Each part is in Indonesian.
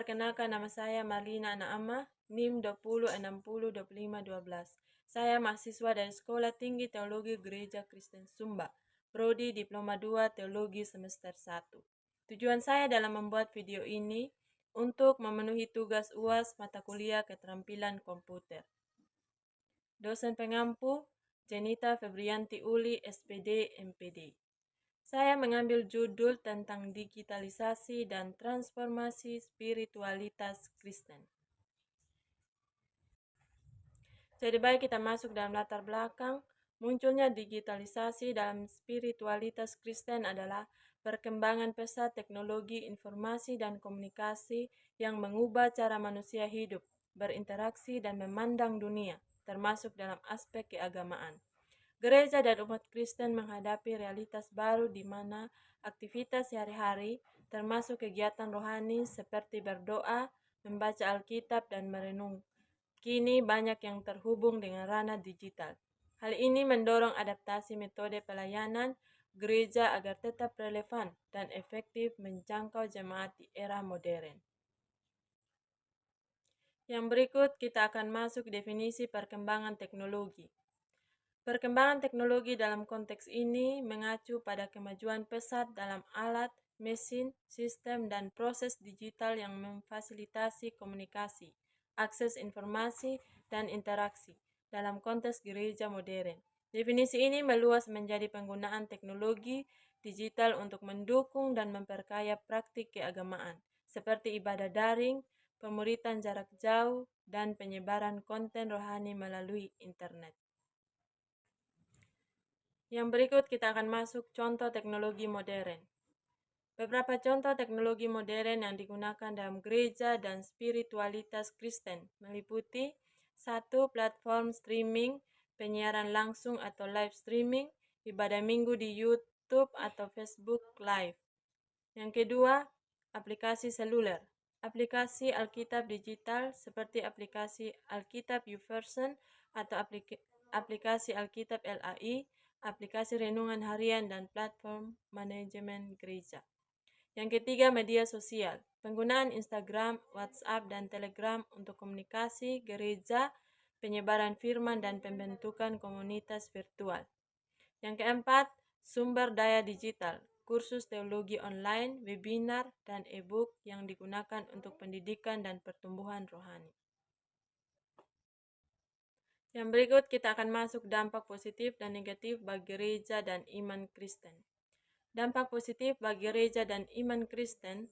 perkenalkan, nama saya Marlina Naama, NIM 20602512. Saya mahasiswa dari Sekolah Tinggi Teologi Gereja Kristen Sumba, Prodi Diploma 2 Teologi semester 1. Tujuan saya dalam membuat video ini untuk memenuhi tugas UAS mata kuliah keterampilan komputer. Dosen pengampu, Jenita Febrianti Uli, SPD, MPD. Saya mengambil judul tentang digitalisasi dan transformasi spiritualitas Kristen. Jadi baik kita masuk dalam latar belakang. Munculnya digitalisasi dalam spiritualitas Kristen adalah perkembangan pesat teknologi informasi dan komunikasi yang mengubah cara manusia hidup, berinteraksi dan memandang dunia, termasuk dalam aspek keagamaan. Gereja dan umat Kristen menghadapi realitas baru di mana aktivitas sehari-hari, termasuk kegiatan rohani seperti berdoa, membaca Alkitab, dan merenung, kini banyak yang terhubung dengan ranah digital. Hal ini mendorong adaptasi metode pelayanan gereja agar tetap relevan dan efektif menjangkau jemaat di era modern. Yang berikut kita akan masuk definisi perkembangan teknologi. Perkembangan teknologi dalam konteks ini mengacu pada kemajuan pesat dalam alat, mesin, sistem, dan proses digital yang memfasilitasi komunikasi, akses informasi, dan interaksi dalam konteks gereja modern. Definisi ini meluas menjadi penggunaan teknologi digital untuk mendukung dan memperkaya praktik keagamaan, seperti ibadah daring, pemuritan jarak jauh, dan penyebaran konten rohani melalui internet. Yang berikut kita akan masuk contoh teknologi modern. Beberapa contoh teknologi modern yang digunakan dalam gereja dan spiritualitas Kristen meliputi 1. Platform streaming, penyiaran langsung atau live streaming, ibadah minggu di YouTube atau Facebook Live. Yang kedua, aplikasi seluler. Aplikasi Alkitab digital seperti aplikasi Alkitab YouVersion atau aplikasi Alkitab LAI, aplikasi renungan harian, dan platform manajemen gereja. Yang ketiga, media sosial. Penggunaan Instagram, WhatsApp, dan Telegram untuk komunikasi gereja, penyebaran firman, dan pembentukan komunitas virtual. Yang keempat, sumber daya digital. Kursus teologi online, webinar, dan e-book yang digunakan untuk pendidikan dan pertumbuhan rohani. Yang berikut kita akan masuk dampak positif dan negatif bagi gereja dan iman Kristen. Dampak positif bagi gereja dan iman Kristen.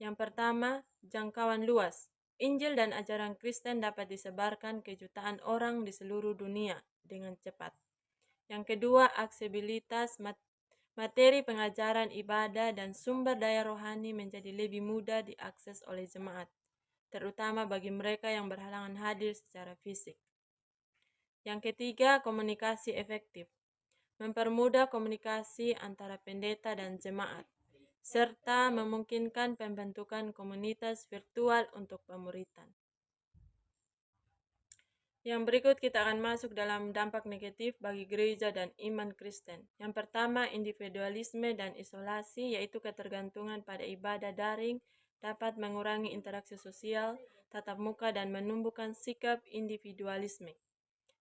Yang pertama, jangkauan luas. Injil dan ajaran Kristen dapat disebarkan ke jutaan orang di seluruh dunia dengan cepat. Yang kedua, aksesibilitas materi pengajaran ibadah dan sumber daya rohani menjadi lebih mudah diakses oleh jemaat, terutama bagi mereka yang berhalangan hadir secara fisik. Yang ketiga, komunikasi efektif. Mempermudah komunikasi antara pendeta dan jemaat, serta memungkinkan pembentukan komunitas virtual untuk pemuritan. Yang berikut kita akan masuk dalam dampak negatif bagi gereja dan iman Kristen. Yang pertama, individualisme dan isolasi, yaitu ketergantungan pada ibadah daring dapat mengurangi interaksi sosial, tatap muka, dan menumbuhkan sikap individualisme.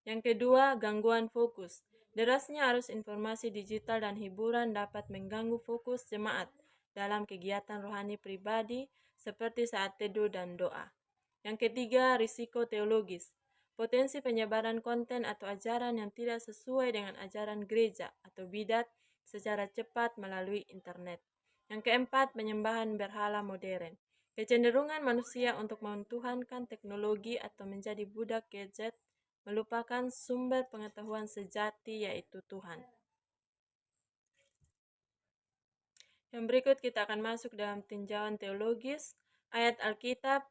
Yang kedua, gangguan fokus. Derasnya arus informasi digital dan hiburan dapat mengganggu fokus jemaat dalam kegiatan rohani pribadi seperti saat teduh dan doa. Yang ketiga, risiko teologis. Potensi penyebaran konten atau ajaran yang tidak sesuai dengan ajaran gereja atau bidat secara cepat melalui internet. Yang keempat, penyembahan berhala modern. Kecenderungan manusia untuk mentuhankan teknologi atau menjadi budak gadget melupakan sumber pengetahuan sejati, yaitu Tuhan. Yang berikut kita akan masuk dalam tinjauan teologis. Ayat Alkitab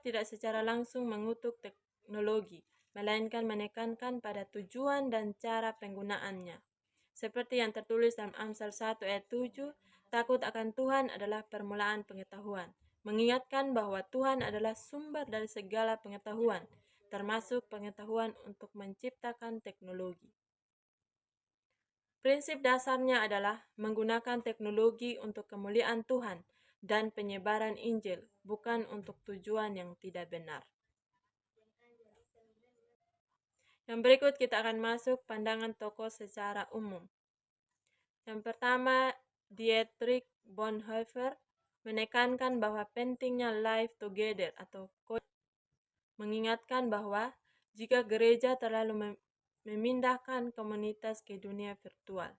tidak secara langsung mengutuk teknologi, melainkan menekankan pada tujuan dan cara penggunaannya. Seperti yang tertulis dalam Amsal 1 ayat 7, takut akan Tuhan adalah permulaan pengetahuan, mengingatkan bahwa Tuhan adalah sumber dari segala pengetahuan, termasuk pengetahuan untuk menciptakan teknologi. Prinsip dasarnya adalah menggunakan teknologi untuk kemuliaan Tuhan dan penyebaran Injil, bukan untuk tujuan yang tidak benar. Yang berikut kita akan masuk pandangan tokoh secara umum. Yang pertama, Dietrich Bonhoeffer menekankan bahwa pentingnya life together atau mengingatkan bahwa jika gereja terlalu memindahkan komunitas ke dunia virtual.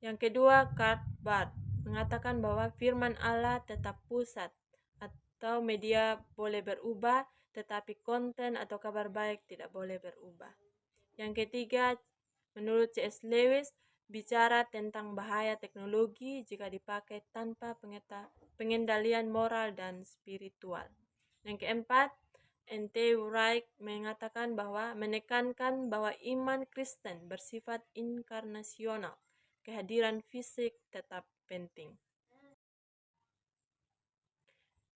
Yang kedua, Karl Barth mengatakan bahwa firman Allah tetap pusat atau media boleh berubah, tetapi konten atau kabar baik tidak boleh berubah. Yang ketiga, menurut C.S. Lewis, bicara tentang bahaya teknologi jika dipakai tanpa pengendalian moral dan spiritual. Yang keempat, N.T. Wright mengatakan bahwa menekankan bahwa iman Kristen bersifat inkarnasional, kehadiran fisik tetap penting.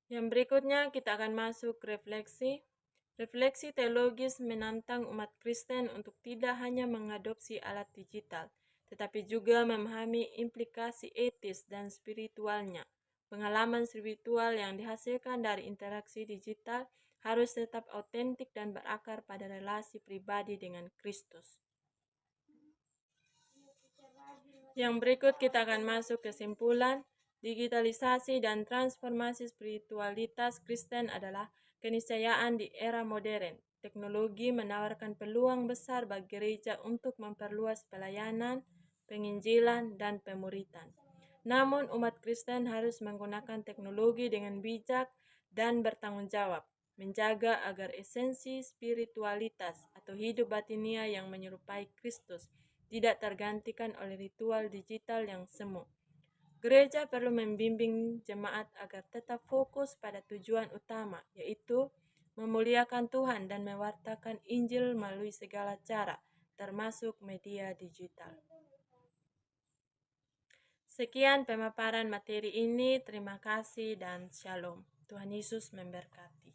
Yang berikutnya kita akan masuk refleksi. Refleksi teologis menantang umat Kristen untuk tidak hanya mengadopsi alat digital, tetapi juga memahami implikasi etis dan spiritualnya. Pengalaman spiritual yang dihasilkan dari interaksi digital harus tetap autentik dan berakar pada relasi pribadi dengan Kristus. Yang berikut kita akan masuk kesimpulan. Digitalisasi dan transformasi spiritualitas Kristen adalah keniscayaan di era modern. Teknologi menawarkan peluang besar bagi gereja untuk memperluas pelayanan, penginjilan, dan pemuritan. Namun umat Kristen harus menggunakan teknologi dengan bijak dan bertanggung jawab, menjaga agar esensi spiritualitas atau hidup batinia yang menyerupai Kristus tidak tergantikan oleh ritual digital yang semu. Gereja perlu membimbing jemaat agar tetap fokus pada tujuan utama, yaitu memuliakan Tuhan dan mewartakan Injil melalui segala cara, termasuk media digital. Sekian pemaparan materi ini, terima kasih dan shalom. Tuhan Yesus memberkati.